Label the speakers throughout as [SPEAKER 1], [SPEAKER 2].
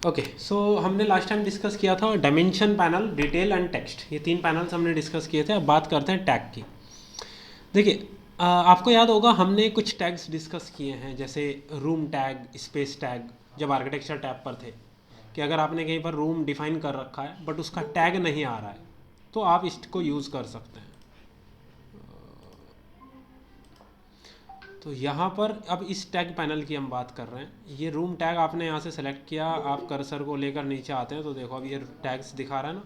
[SPEAKER 1] Okay, सो हमने last time discuss किया था dimension panel, detail and text, ये 3 पैनल्स हमने डिस्कस किए थे। अब बात करते हैं टैग की। देखिए, आपको याद होगा हमने कुछ टैग्स डिस्कस किए हैं, जैसे रूम टैग, स्पेस टैग, जब आर्किटेक्चर टैब पर थे, कि अगर आपने कहीं पर रूम डिफाइन कर रखा है बट उसका टैग नहीं आ रहा है तो आप इसको यूज़ कर सकते हैं। तो यहाँ पर अब इस टैग पैनल की हम बात कर रहे हैं। ये रूम टैग आपने यहाँ से सेलेक्ट किया, आप कर्सर को लेकर नीचे आते हैं तो देखो अब ये टैग्स दिखा रहा है ना।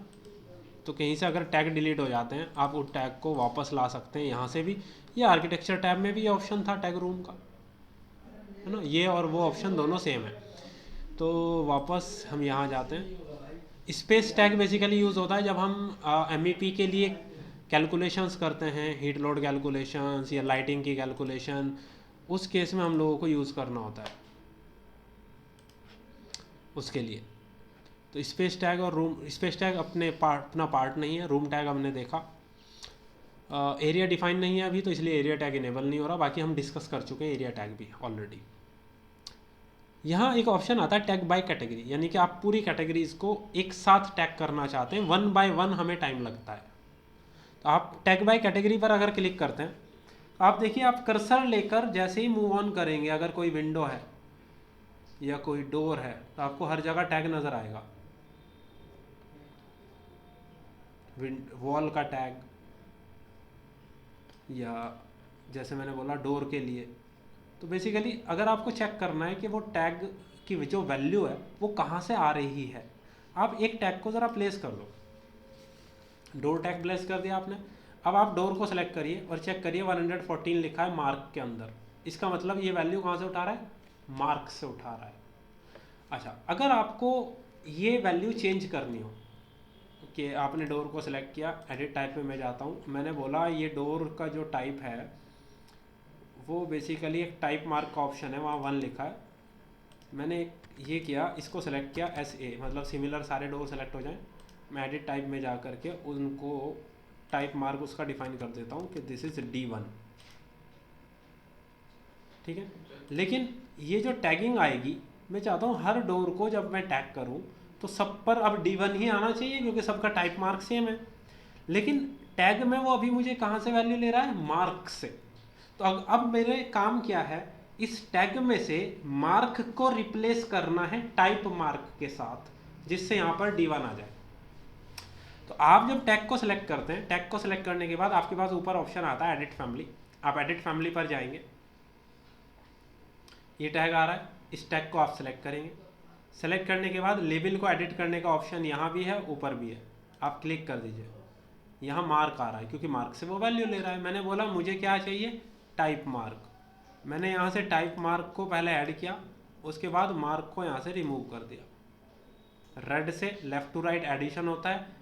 [SPEAKER 1] तो कहीं से अगर टैग डिलीट हो जाते हैं आप उस टैग को वापस ला सकते हैं यहाँ से भी। ये आर्किटेक्चर टैब में भी ये ऑप्शन था टैग रूम का, है ना, ये और वो ऑप्शन दोनों सेम है। तो वापस हम यहाँ जाते हैं। स्पेस टैग बेसिकली यूज़ होता है जब हम MEP के लिए कैलकुलेशंस करते हैं, हीट लोड कैलकुलेशंस या लाइटिंग की कैलकुलेशन, उस केस में हम लोगों को यूज़ करना होता है उसके लिए। तो स्पेस टैग और रूम, स्पेस टैग अपना पार्ट नहीं है। रूम टैग हमने देखा। एरिया डिफाइन नहीं है अभी तो इसलिए एरिया टैग इनेबल नहीं हो रहा, बाकी हम डिस्कस कर चुके हैं एरिया टैग भी ऑलरेडी। यहाँ एक ऑप्शन आता है टैग बाय कैटेगरी, यानी कि आप पूरी कैटेगरीज को एक साथ टैग करना चाहते हैं, 1 बाय 1 हमें टाइम लगता है। तो आप टैग बाय कैटेगरी पर अगर क्लिक करते हैं, आप देखिए आप कर्सर लेकर जैसे ही मूव ऑन करेंगे, अगर कोई विंडो है या कोई डोर है तो आपको हर जगह टैग नज़र आएगा। वॉल का टैग, या जैसे मैंने बोला डोर के लिए। तो बेसिकली अगर आपको चेक करना है कि वो टैग की जो वैल्यू है वो कहाँ से आ रही है, आप एक टैग को ज़रा प्लेस कर दो। डोर टैग प्लेस कर दिया आपने। अब आप डोर को सेलेक्ट करिए और चेक करिए 114 लिखा है मार्क के अंदर। इसका मतलब ये वैल्यू कहाँ से उठा रहा है? मार्क से उठा रहा है। अच्छा, अगर आपको ये वैल्यू चेंज करनी हो कि आपने डोर को सिलेक्ट किया, एडिट टाइप में मैं जाता हूँ, मैंने बोला ये डोर का जो टाइप है वो बेसिकली एक टाइप मार्क का ऑप्शन है, वहाँ 1 लिखा है। मैंने ये किया, इसको सेलेक्ट किया SA, मतलब सिमिलर सारे डोर सेलेक्ट हो जाएं। मैं एडिट टाइप में जा करके उनको टाइप मार्क उसका डिफाइन कर देता हूँ कि दिस इज़ D1, ठीक है। लेकिन ये जो टैगिंग आएगी, मैं चाहता हूँ हर डोर को जब मैं टैग करूँ तो सब पर अब D1 ही आना चाहिए क्योंकि सबका टाइप मार्क सेम है। लेकिन टैग में वो अभी मुझे कहाँ से वैल्यू ले रहा है? मार्क से। तो अब मेरे काम क्या है, इस टैग में से मार्क को रिप्लेस करना है टाइप मार्क के साथ, जिससे यहाँ पर D1 आ जाए। तो आप जब टैग को सिलेक्ट करते हैं, टैग को सिलेक्ट करने के बाद आपके पास ऊपर ऑप्शन आता है एडिट फैमिली। आप एडिट फैमिली पर जाएंगे, ये टैग आ रहा है, इस टैग को आप सिलेक्ट करेंगे। सेलेक्ट करने के बाद लेबल को एडिट करने का ऑप्शन यहाँ भी है, ऊपर भी है, आप क्लिक कर दीजिए। यहाँ मार्क आ रहा है क्योंकि मार्क से वो वैल्यू ले रहा है। मैंने बोला मुझे क्या चाहिए? Type mark. मैंने यहाँ से टाइप मार्क को पहले ऐड किया, उसके बाद मार्क को यहाँ से रिमूव कर दिया। रेड से लेफ़्ट टू राइट एडिशन होता है,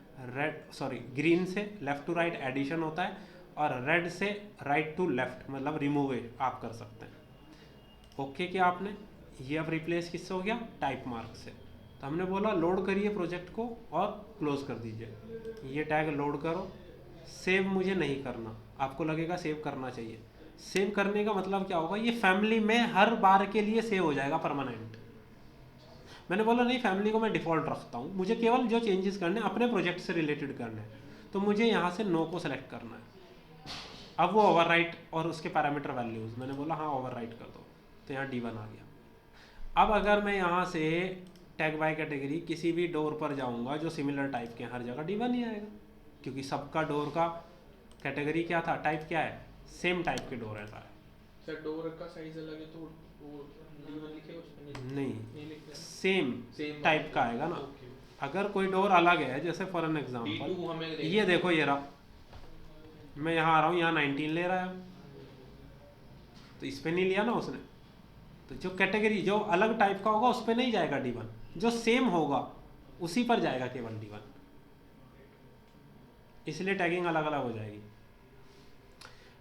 [SPEAKER 1] ग्रीन से लेफ़्ट टू राइट एडिशन होता है, और रेड से राइट टू लेफ़्ट मतलब रिमूव आप कर सकते हैं। ओके किया आपने, ये अब रिप्लेस किससे हो गया? टाइप मार्क से। तो हमने बोला लोड करिए प्रोजेक्ट को और क्लोज कर दीजिए। ये टैग लोड करो। सेव मुझे नहीं करना, आपको लगेगा सेव करना चाहिए। सेव करने का मतलब क्या होगा? ये फैमिली में हर बार के लिए सेव हो जाएगा परमानेंट। मैंने बोला नहीं, फैमिली को मैं डिफ़ॉल्ट रखता हूँ, मुझे केवल जो चेंजेस करने अपने प्रोजेक्ट से रिलेटेड करने हैं, तो मुझे यहाँ से नो को सेलेक्ट करना है। अब वो ओवरराइट और उसके पैरामीटर वैल्यूज़, मैंने बोला हाँ ओवरराइट कर दो, तो यहाँ D1 आ गया। अब अगर मैं यहाँ से टैग बाय कैटेगरी किसी भी डोर पर जाऊँगा जो सिमिलर टाइप के, हर जगह D1 ही आएगा क्योंकि सबका डोर का कैटेगरी क्या था? टाइप क्या है? सेम टाइप के डोर रहता है।
[SPEAKER 2] सर डोर का साइज अलग है तो वो D1 लिखे उसमें
[SPEAKER 1] नहीं, सेम टाइप का आएगा ना।
[SPEAKER 2] ओके।
[SPEAKER 1] अगर कोई डोर अलग है, जैसे फॉर एन एग्जाम्पल ये देखो, ये रहा, मैं यहाँ आ रहा हूँ, यहाँ 19 ले रहा है, तो इस पर नहीं लिया ना उसने। तो जो कैटेगरी जो अलग टाइप का होगा उस पर नहीं जाएगा D1, जो सेम होगा उसी पर जाएगा केवल D1, इसलिए टैगिंग अलग अलग हो जाएगी।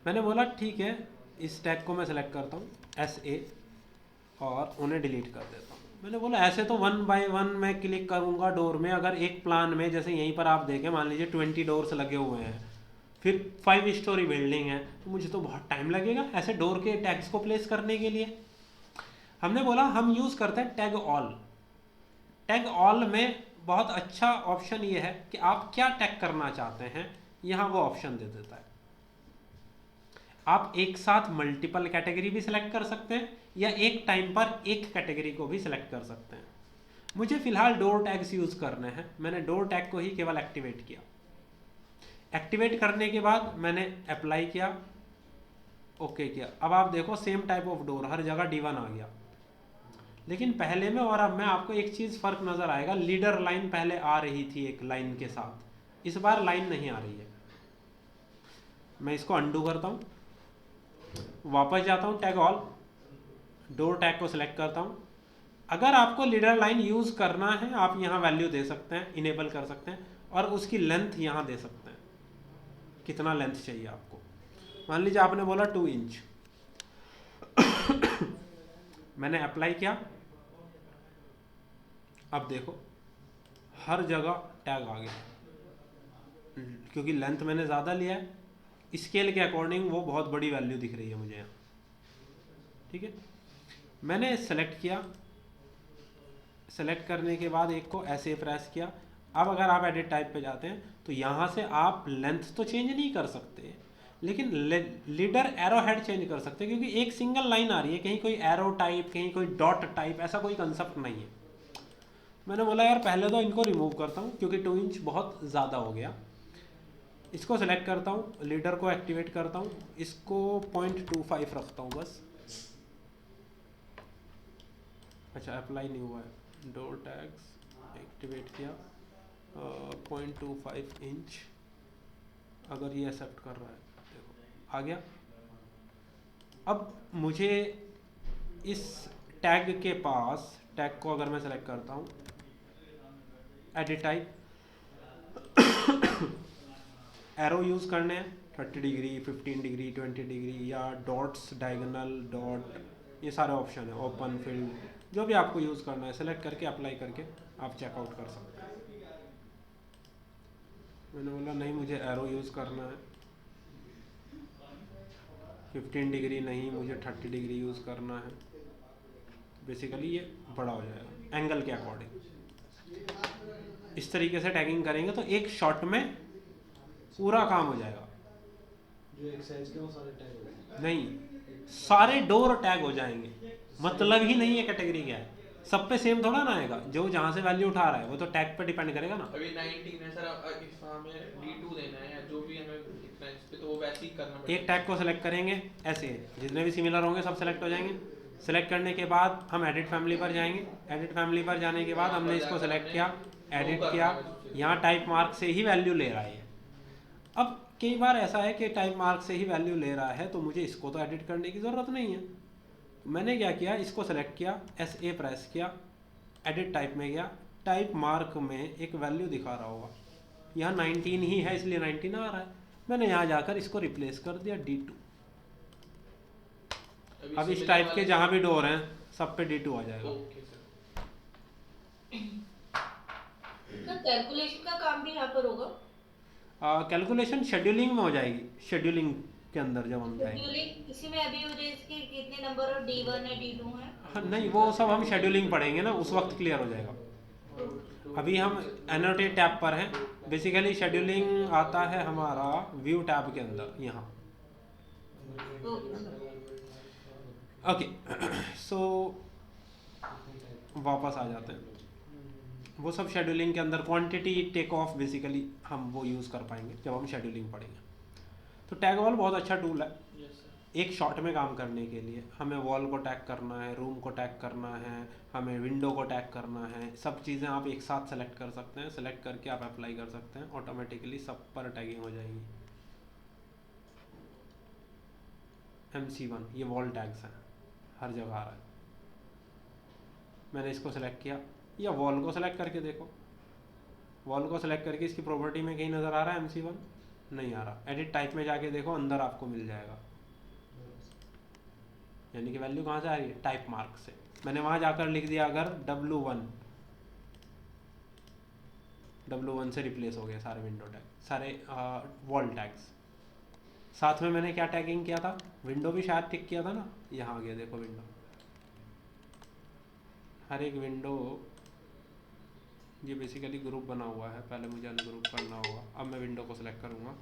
[SPEAKER 1] मैंने बोला ठीक है, इस टैग को मैं सेलेक्ट करता हूँ SA और उन्हें डिलीट कर देता हूँ। मैंने बोला ऐसे तो 1 बाय 1 मैं क्लिक करूँगा डोर में, अगर एक प्लान में जैसे यहीं पर आप देखें, मान लीजिए 20 डोर्स लगे हुए हैं, फिर 5 स्टोरी बिल्डिंग है, तो मुझे तो बहुत टाइम लगेगा ऐसे डोर के टैग्स को प्लेस करने के लिए। हमने बोला हम यूज़ करते हैं टैग ऑल। टैग ऑल में बहुत अच्छा ऑप्शन ये है कि आप क्या टैग करना चाहते हैं, यहाँ वो ऑप्शन दे देता है। आप एक साथ मल्टीपल कैटेगरी भी सिलेक्ट कर सकते हैं या एक टाइम पर एक कैटेगरी को भी सिलेक्ट कर सकते हैं। मुझे फिलहाल डोर टैग्स यूज करने हैं, मैंने डोर टैग को ही केवल एक्टिवेट किया। एक्टिवेट करने के बाद मैंने अप्लाई किया, ओके किया। अब आप देखो सेम टाइप ऑफ डोर हर जगह D1 आ गया। लेकिन पहले में और अब में आपको एक चीज़ फ़र्क नज़र आएगा, लीडर लाइन पहले आ रही थी एक लाइन के साथ, इस बार लाइन नहीं आ रही है। मैं इसको अंडू करता हूँ, वापस जाता हूँ टैग ऑल, डोर टैग को सिलेक्ट करता हूँ। अगर आपको लीडर लाइन यूज़ करना है आप यहाँ वैल्यू दे सकते हैं, इनेबल कर सकते हैं, और उसकी लेंथ यहाँ दे सकते हैं, कितना लेंथ चाहिए आपको। मान लीजिए आपने बोला 2 इंच मैंने अप्लाई किया। अब देखो हर जगह टैग आ गया, क्योंकि लेंथ मैंने ज़्यादा लिया है, स्केल के अकॉर्डिंग वो बहुत बड़ी वैल्यू दिख रही है मुझे यहाँ। ठीक है, मैंने सेलेक्ट किया, सेलेक्ट करने के बाद एक को ऐसे प्रेस किया। अब अगर आप एडिट टाइप पे जाते हैं तो यहाँ से आप लेंथ तो चेंज नहीं कर सकते, लेकिन लीडर एरो हेड चेंज कर सकते हैं, क्योंकि एक सिंगल लाइन आ रही है, कहीं कोई एरो टाइप, कहीं कोई डॉट टाइप, ऐसा कोई कंसेप्ट नहीं है। मैंने बोला यार पहले तो इनको रिमूव करता हूँ क्योंकि 2 इंच बहुत ज़्यादा हो गया। इसको सेलेक्ट करता हूँ, लीडर को एक्टिवेट करता हूँ, इसको 0.25 रखता हूँ बस। अच्छा अप्लाई नहीं हुआ है, डोर टैग्स एक्टिवेट किया, 0.25 इंच, अगर ये एक्सेप्ट कर रहा है देखो आ गया। अब मुझे इस टैग के पास, टैग को अगर मैं सेलेक्ट करता हूँ, एडिट टाइप, एरो यूज़ करने हैं 30 डिग्री, 15 डिग्री, 20 डिग्री, या डॉट्स, डायगोनल डॉट, ये सारे ऑप्शन है, ओपन फील्ड, जो भी आपको यूज़ करना है सेलेक्ट करके अप्लाई करके आप चेकआउट कर सकते हैं। मैंने बोला नहीं मुझे एरो यूज़ करना है, 15 डिग्री नहीं, मुझे 30 डिग्री यूज़ करना है। बेसिकली ये बड़ा हो जाएगा एंगल के अकॉर्डिंग। इस तरीके से टैगिंग करेंगे तो एक शॉट में पूरा काम हो जाएगा।
[SPEAKER 3] जो एक साइज के वो सारे टैग हो जाएंगे।
[SPEAKER 1] नहीं, सारे डोर टैग हो जाएंगे, मतलब ही नहीं है कैटेगरी क्या है, सब पे सेम थोड़ा ना आएगा। जो जहाँ से वैल्यू उठा रहा है वो तो टैग पे डिपेंड करेगा ना।
[SPEAKER 2] अभी 19 है सर, इस हमें D2 देना है या जो भी हमें लिखना है इस पे, तो वो वैसे ही करना पड़ेगा।
[SPEAKER 1] एक टैग को सिलेक्ट करेंगे, ऐसे जितने भी सिमिलर होंगे सब सेलेक्ट हो जाएंगे। सेलेक्ट करने के बाद हम एडिट फैमिली पर जाएंगे, एडिट फैमिली पर जाने के बाद हमने इसको सेलेक्ट किया, एडिट किया, यहाँ टाइप मार्क से ही वैल्यू ले रहा है। अब कई बार ऐसा है कि टाइप मार्क से ही वैल्यू ले रहा है तो मुझे इसको तो एडिट करने की ज़रूरत नहीं है। मैंने क्या किया, इसको सेलेक्ट किया, SA प्रेस किया, एडिट टाइप में गया, टाइप मार्क में एक वैल्यू दिखा रहा होगा, यहाँ 19 ही है इसलिए 19 आ रहा है। मैंने यहाँ जाकर इसको रिप्लेस कर दिया D2। अब इस टाइप के जहाँ भी डोर हैं सब पे D2 आ जाएगा।
[SPEAKER 2] Okay sir.
[SPEAKER 4] कैलकुलेशन का काम भी यहाँ पर होगा?
[SPEAKER 1] कैलकुलेशन शेड्यूलिंग में हो जाएगी, शेड्यूलिंग के अंदर जब हम जाएंगे।
[SPEAKER 4] शेड्यूलिंग इसी में अभी मुझे इसके कितने नंबर और D1 है D2 है?
[SPEAKER 1] हाँ नहीं, वो सब हम शेड्यूलिंग पढ़ेंगे ना, उस वक्त क्लियर हो जाएगा। अभी हम एनोटेट टैब पर हैं। बेसिकली शेड्यूलिंग आता है हमारा व्यू टैब के अंदर यहाँ। ओके सो वापस आ जाते हैं। वो सब शेड्यूलिंग के अंदर क्वांटिटी टेक ऑफ बेसिकली हम वो यूज़ कर पाएंगे जब हम शेड्यूलिंग पढ़ेंगे। तो टैग वॉल बहुत अच्छा टूल है एक शॉट में काम करने के लिए। हमें वॉल को टैग करना है, रूम को टैग करना है, हमें विंडो को टैग करना है, सब चीज़ें आप एक साथ सेलेक्ट कर सकते हैं। सेलेक्ट करके आप अप्लाई कर सकते हैं, ऑटोमेटिकली सब पर टैगिंग हो जाएगी। MC1 ये वॉल टैग्स हैं, हर जगह आ रहा है। मैंने इसको सेलेक्ट किया, या वॉल को सेलेक्ट करके देखो, वॉल को सेलेक्ट करके इसकी प्रॉपर्टी में कहीं नज़र आ रहा है MC1? नहीं आ रहा। एडिट टाइप में जाके देखो, अंदर आपको मिल जाएगा। यानी कि वैल्यू कहाँ से आ रही है? टाइप मार्क से। मैंने वहाँ जाकर लिख दिया अगर W1 से रिप्लेस हो गए सारे विंडो टैग, सारे वॉल टैग्स। साथ में मैंने क्या टैगिंग किया था? विंडो भी शायद टिक किया था ना, यहाँ आ गया देखो विंडो। हर एक विंडो ये बेसिकली ग्रुप बना हुआ है, पहले मुझे अनग्रुप करना होगा। अब मैं विंडो को सिलेक्ट करूँगा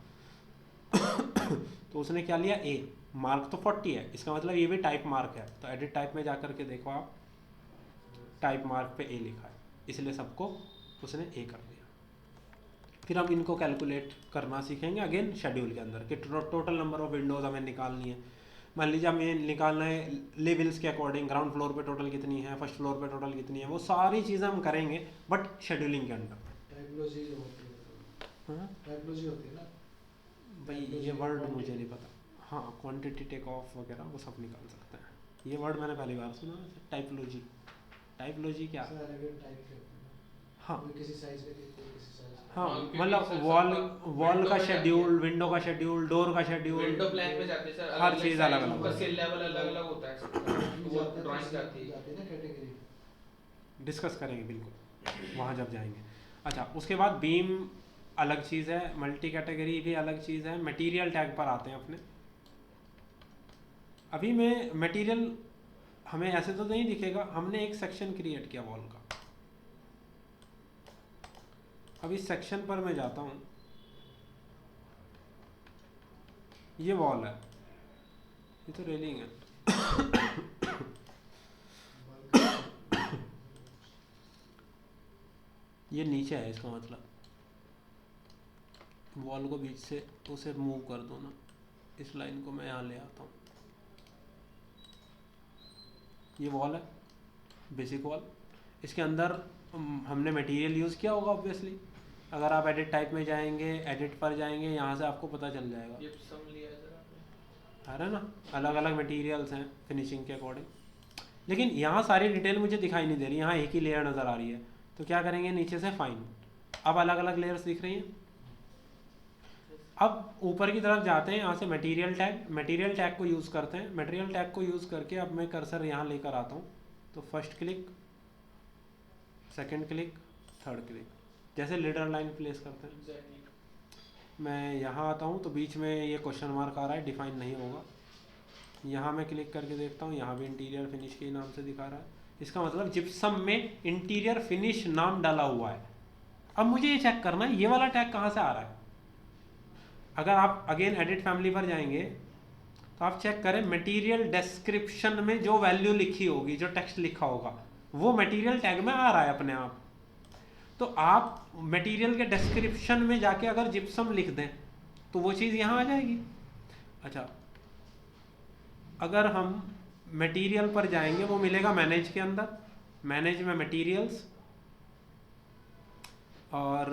[SPEAKER 1] तो उसने क्या लिया, ए। मार्क तो 40 है, इसका मतलब ये भी टाइप मार्क है। तो एडिट टाइप में जा करके देखो आप, टाइप मार्क पे ए लिखा है, इसलिए सबको उसने ए कर दिया। फिर हम इनको कैलकुलेट करना सीखेंगे अगेन शेड्यूल के अंदर कि टोटल नंबर ऑफ विंडोज़ हमें निकालनी है। मान लीजिए हमें निकालना है लेवल्स के अकॉर्डिंग, ग्राउंड फ्लोर पे टोटल कितनी है, फर्स्ट फ्लोर पे टोटल कितनी है, वो सारी चीज़ें हम करेंगे बट शेड्यूलिंग के अंदर।
[SPEAKER 3] टाइपोलॉजी होती है,
[SPEAKER 1] हाँ
[SPEAKER 3] टाइपोलॉजी होती है ना
[SPEAKER 1] भाई, ये वर्ड मुझे नहीं पता। हाँ, क्वांटिटी टेक ऑफ वगैरह वो सब निकाल सकते हैं। ये वर्ड मैंने पहली बार सुना, टाइपोलॉजी। टाइपोलॉजी क्या?
[SPEAKER 3] सर अलग टाइप के होते हैं ना,
[SPEAKER 1] हाँ
[SPEAKER 3] कोई किसी साइज का, कोई किसी साइज का।
[SPEAKER 1] हाँ,
[SPEAKER 2] हाँ, क्योंकि
[SPEAKER 1] मतलब
[SPEAKER 2] सर
[SPEAKER 1] वॉल
[SPEAKER 2] सबका
[SPEAKER 1] वॉल
[SPEAKER 2] window
[SPEAKER 1] का
[SPEAKER 2] में जाती
[SPEAKER 1] शेड्यूल,
[SPEAKER 2] है।
[SPEAKER 1] विंडो का शेड्यूल, डोर का शेड्यूल,
[SPEAKER 2] विंडो प्लान में जाते हैं सर,
[SPEAKER 1] हर चीज़ अलग अलग
[SPEAKER 2] ऊपर
[SPEAKER 1] है।
[SPEAKER 2] स्किल लेवल अलग अलग होता है सबका, तो वो ड्राइंग जाती है।
[SPEAKER 3] जाती है ना कैटेगरी।
[SPEAKER 1] डिस्कस करेंगे बिल्कुल वहाँ जब जाएंगे। अच्छा, उसके बाद बीम अलग चीज़ है, मल्टी कैटेगरी भी अलग चीज़ है। मटेरियल टैग पर आते हैं अपने। अभी मैं मटेरियल हमें ऐसे तो नहीं दिखेगा, हमने एक सेक्शन क्रिएट किया वॉल का। अब इस सेक्शन पर मैं जाता हूँ, ये वॉल है, ये तो रेलिंग है। ये नीचे है, इसका मतलब वॉल को बीच से उसे मूव कर दो ना, इस लाइन को मैं यहाँ ले आता हूँ। ये वॉल है, बेसिक वॉल। इसके अंदर हमने मटेरियल यूज़ किया होगा ऑब्वियसली। अगर आप एडिट टाइप में जाएंगे, एडिट पर जाएंगे, यहाँ से आपको पता चल जाएगा।
[SPEAKER 2] ये सम लिया है सर आपने।
[SPEAKER 1] है ना, अलग अलग मटेरियल्स हैं फिनिशिंग के अकॉर्डिंग। लेकिन यहाँ सारी डिटेल मुझे दिखाई नहीं दे रही, यहाँ एक ही लेयर नज़र आ रही है। तो क्या करेंगे, नीचे से फाइन, अब अलग अलग लेयर्स दिख रही हैं। अब ऊपर की तरफ जाते हैं, यहाँ से मटेरियल टैग, मटेरियल टैग को यूज़ करते हैं। मटेरियल टैग को यूज़ करके अब मैं कर्सर यहाँ लेकर आता हूँ। तो first click, second click, third click, जैसे लीडर लाइन प्लेस करते हैं।
[SPEAKER 2] Exactly.
[SPEAKER 1] मैं यहाँ आता हूँ तो बीच में ये क्वेश्चन मार्क आ रहा है, डिफाइन नहीं होगा। यहाँ मैं क्लिक करके देखता हूँ, यहाँ भी इंटीरियर फिनिश के नाम से दिखा रहा है। इसका मतलब जिप्सम में इंटीरियर फिनिश नाम डाला हुआ है। अब मुझे ये चेक करना है ये वाला टैग कहाँ से आ रहा है। अगर आप अगेन एडिट फैमिली पर जाएंगे तो आप चेक करें, मटेरियल डिस्क्रिप्शन में जो वैल्यू लिखी होगी, जो टेक्स्ट लिखा होगा, वो मटेरियल टैग में आ रहा है अपने आप। तो आप मटेरियल के डिस्क्रिप्शन में जाके अगर जिप्सम लिख दें तो वो चीज़ यहाँ आ जाएगी। अच्छा, अगर हम मटेरियल पर जाएंगे, वो मिलेगा मैनेज के अंदर, मैनेज में मटेरियल्स, और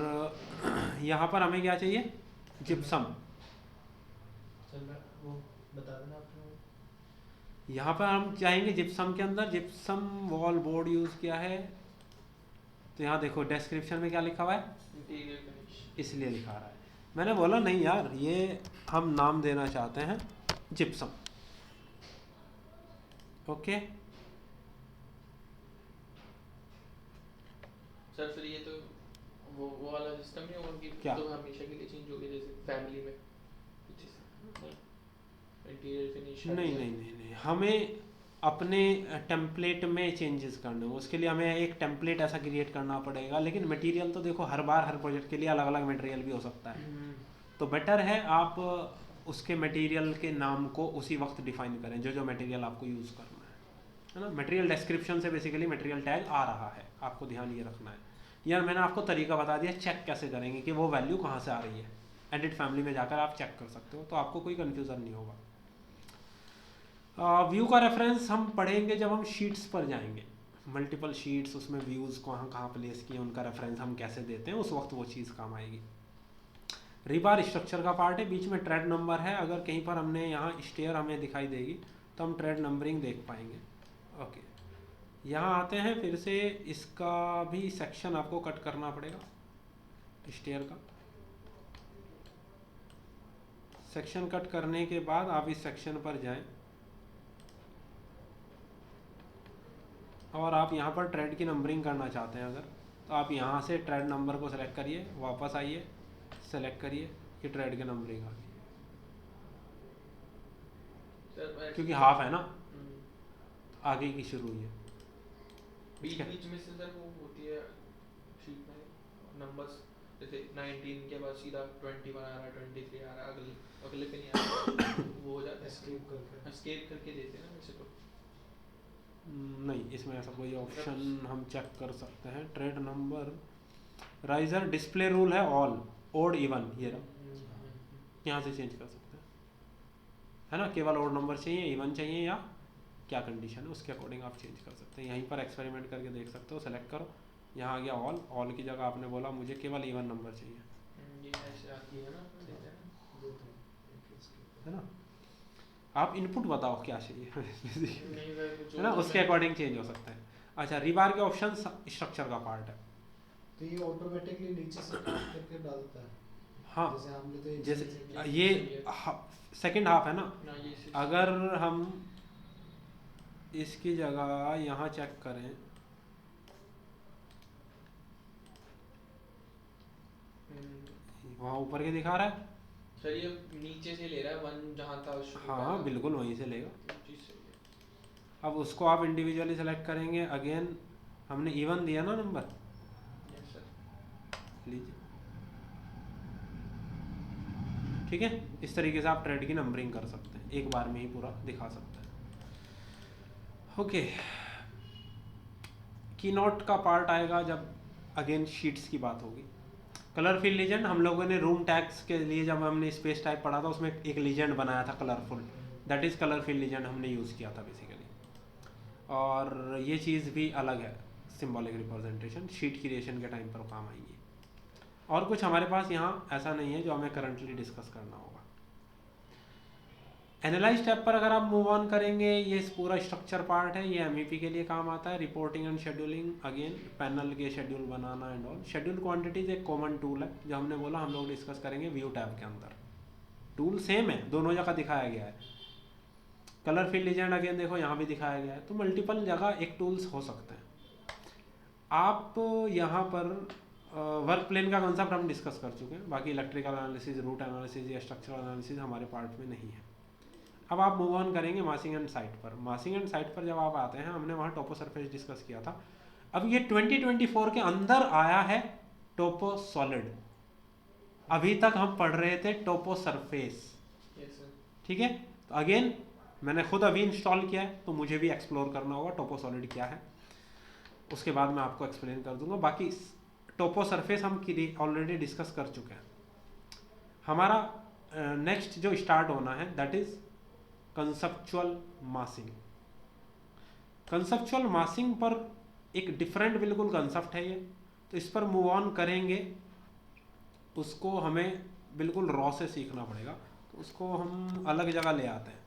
[SPEAKER 1] यहाँ पर हमें क्या चाहिए, जिप्सम।
[SPEAKER 3] चल मैं वो बता देना आपने।
[SPEAKER 1] यहाँ पर हम चाहेंगे जिप्सम के अंदर, जिप्सम वॉल बोर्ड यूज़ किया है। तो यहाँ देखो डिस्क्रिप्शन में क्या लिखा हुआ है,
[SPEAKER 2] इंटीरियर फिनिश।
[SPEAKER 1] इसलिए लिखा रहा है। मैंने बोला नहीं यार, ये हम नाम देना चाहते हैं जिप्सम। ओके,
[SPEAKER 2] सर फिर ये तो वो वाला सिस्टम नहीं होगा कि
[SPEAKER 1] क्या?
[SPEAKER 2] तो हमेशा के लिए चेंज हो गया जैसे फैमिली में इंटीरियर फिनिश।
[SPEAKER 1] नहीं नहीं नहीं नहीं, हमें अपने टेम्पलेट में चेंजेस करने हैं। उसके लिए हमें एक टेम्पलेट ऐसा क्रिएट करना पड़ेगा। लेकिन मटेरियल तो देखो हर बार हर प्रोजेक्ट के लिए अलग अलग मटेरियल भी हो सकता है। तो बेटर है आप उसके मटेरियल के नाम को उसी वक्त डिफाइन करें, जो जो मटेरियल आपको यूज़ करना है ना। मटेरियल डिस्क्रिप्शन से बेसिकली मटेरियल टैग आ रहा है, आपको ध्यान ये रखना है। यार मैंने आपको तरीका बता दिया, चेक कैसे करेंगे कि वो वैल्यू कहाँ से आ रही है। एडिट फैमिली में जाकर आप चेक कर सकते हो, तो आपको कोई कन्फ्यूज़न नहीं होगा। व्यू का रेफरेंस हम पढ़ेंगे जब हम शीट्स पर जाएंगे। मल्टीपल शीट्स, उसमें व्यूज़ कहाँ कहाँ प्लेस किए, उनका रेफरेंस हम कैसे देते हैं, उस वक्त वो चीज़ काम आएगी। रिबार स्ट्रक्चर का पार्ट है, बीच में ट्रेड नंबर है। अगर कहीं पर हमने यहाँ स्टेयर हमें दिखाई देगी तो हम ट्रेड नंबरिंग देख पाएंगे। ओके, यहाँ आते हैं फिर से, इसका भी सेक्शन आपको कट करना पड़ेगा। स्टेयर का सेक्शन कट करने के बाद आप इस सेक्शन पर जाएं और आप यहाँ पर ट्रेड की नंबरिंग करना चाहते हैं अगर, तो आप यहाँ से ट्रेड नंबर को सेलेक्ट करिए, वापस आइए, सेलेक्ट करिए, ये ट्रेड की नंबरिंग आ गई। क्योंकि हाफ है ना, आगे की शुरू हुई है।
[SPEAKER 2] बीच बीच में से सर वो होती है शीट में नंबर्स, जैसे 19 के बाद सीधा 21 आ रहा है, 23 आ रहा है, अगले अगले पे नहीं आ रहा वो हो जाता है।
[SPEAKER 3] एस्केप करके
[SPEAKER 2] एस्केप करके देते हैं ना वैसे तो।
[SPEAKER 1] नहीं, इसमें ऐसा कोई ऑप्शन हम चेक कर सकते हैं। Trade number riser display rule है ऑल ओड इवन, ये रहा, यहाँ से चेंज कर सकते हैं, है ना। केवल ओड नंबर चाहिए, इवन चाहिए, या क्या कंडीशन है उसके अकॉर्डिंग आप चेंज कर सकते हैं। यहीं पर एक्सपेरिमेंट करके देख सकते हो। सेलेक्ट करो, यहाँ आ गया ऑल, ऑल की जगह आपने बोला मुझे केवल इवन नंबर चाहिए,
[SPEAKER 2] ये ऐसे आती है ना, देते हैं ना।
[SPEAKER 3] दो थे, एक escape
[SPEAKER 1] है ना। आप इनपुट बताओ क्या चाहिए
[SPEAKER 2] नहीं वह जो
[SPEAKER 1] है ना, उसके अकॉर्डिंग चेंज हो सकता है। अच्छा, रिबार के ऑप्शन स्ट्रक्चर का पार्ट है।
[SPEAKER 3] तो ये ऑटोमेटिकली नीचे से काट करके डालता है।
[SPEAKER 1] हाँ,
[SPEAKER 3] जैसे हमने तो
[SPEAKER 1] जैसे ये सेकंड हाफ है ना,
[SPEAKER 2] ना ये
[SPEAKER 1] अगर हम इसकी जगह यहाँ चेक करें, वहाँ ऊपर के दिखा रहा है।
[SPEAKER 2] सर ये नीचे से ले रहा है, वन जहाँ था शुरू का
[SPEAKER 1] हाँ
[SPEAKER 2] ना,
[SPEAKER 1] बिल्कुल वहीं से लेगा।
[SPEAKER 2] चीज़ सही है।
[SPEAKER 1] अब उसको आप इंडिविजुअली सेलेक्ट करेंगे। अगेन हमने इवन दिया ना नंबर,
[SPEAKER 2] यस सर।
[SPEAKER 1] लीजिए, ठीक है। इस तरीके से आप ट्रेड की नंबरिंग कर सकते हैं, एक बार में ही पूरा दिखा सकते हैं। ओके, कीनोट का पार्ट आएगा जब अगेन शीट्स की बात होगी। कलर फिल लीजेंड, हम लोगों ने रूम टैग्स के लिए जब हमने स्पेस टाइप पढ़ा था उसमें एक लीजेंड बनाया था colourful, that is colour fill legend हमने यूज़ किया था बेसिकली। और ये चीज़ भी अलग है, सिंबॉलिक रिप्रेजेंटेशन शीट क्रिएशन के टाइम पर काम आएंगी। और कुछ हमारे पास यहाँ ऐसा नहीं है जो हमें करंटली डिस्कस करना होगा। एनालाइज टैब पर अगर आप मूव ऑन करेंगे, ये पूरा स्ट्रक्चर पार्ट है, ये एमईपी के लिए काम आता है। Reporting and scheduling, again panel के शेड्यूल बनाना एंड ऑल। शेड्यूल क्वांटिटीज एक कॉमन टूल है जो हमने बोला हम लोग डिस्कस करेंगे व्यू टैब के अंदर। टूल सेम है, दोनों जगह दिखाया गया है। कलर फिल लीजेंड अगेन देखो यहाँ भी दिखाया गया है, तो मल्टीपल जगह एक टूल्स हो सकते हैं। आप यहाँ पर वर्क प्लेन का कंसेप्ट हम डिस्कस कर चुके हैं, बाकी इलेक्ट्रिकल एनालिसिस, रूट एनालिसिस या स्ट्रक्चरल एनालिसिस हमारे पार्ट में नहीं है। अब आप मूव ऑन करेंगे मासिंग एंड साइट पर। मासिंग एंड साइट पर जब आप आते हैं, हमने वहाँ टोपो सरफेस डिस्कस किया था। अब ये 2024 के अंदर आया है टोपो सॉलिड, अभी तक हम पढ़ रहे थे टोपो सरफेस,
[SPEAKER 2] यस सर।
[SPEAKER 1] ठीक है। तो अगेन मैंने खुद अभी इंस्टॉल किया है, तो मुझे भी एक्सप्लोर करना होगा टोपो सॉलिड क्या है, उसके बाद मैं आपको एक्सप्लेन कर दूंगा। बाकी टोपो सरफेस हम ऑलरेडी डिस्कस कर चुके हैं। हमारा नेक्स्ट जो स्टार्ट होना है दैट इज कंसेप्चुअल मासिंग। कंसेप्चुअल मासिंग पर एक डिफरेंट बिल्कुल कंसेप्ट है ये, तो इस पर मूव ऑन करेंगे। उसको हमें बिल्कुल रॉ से सीखना पड़ेगा, तो उसको हम अलग जगह ले आते हैं।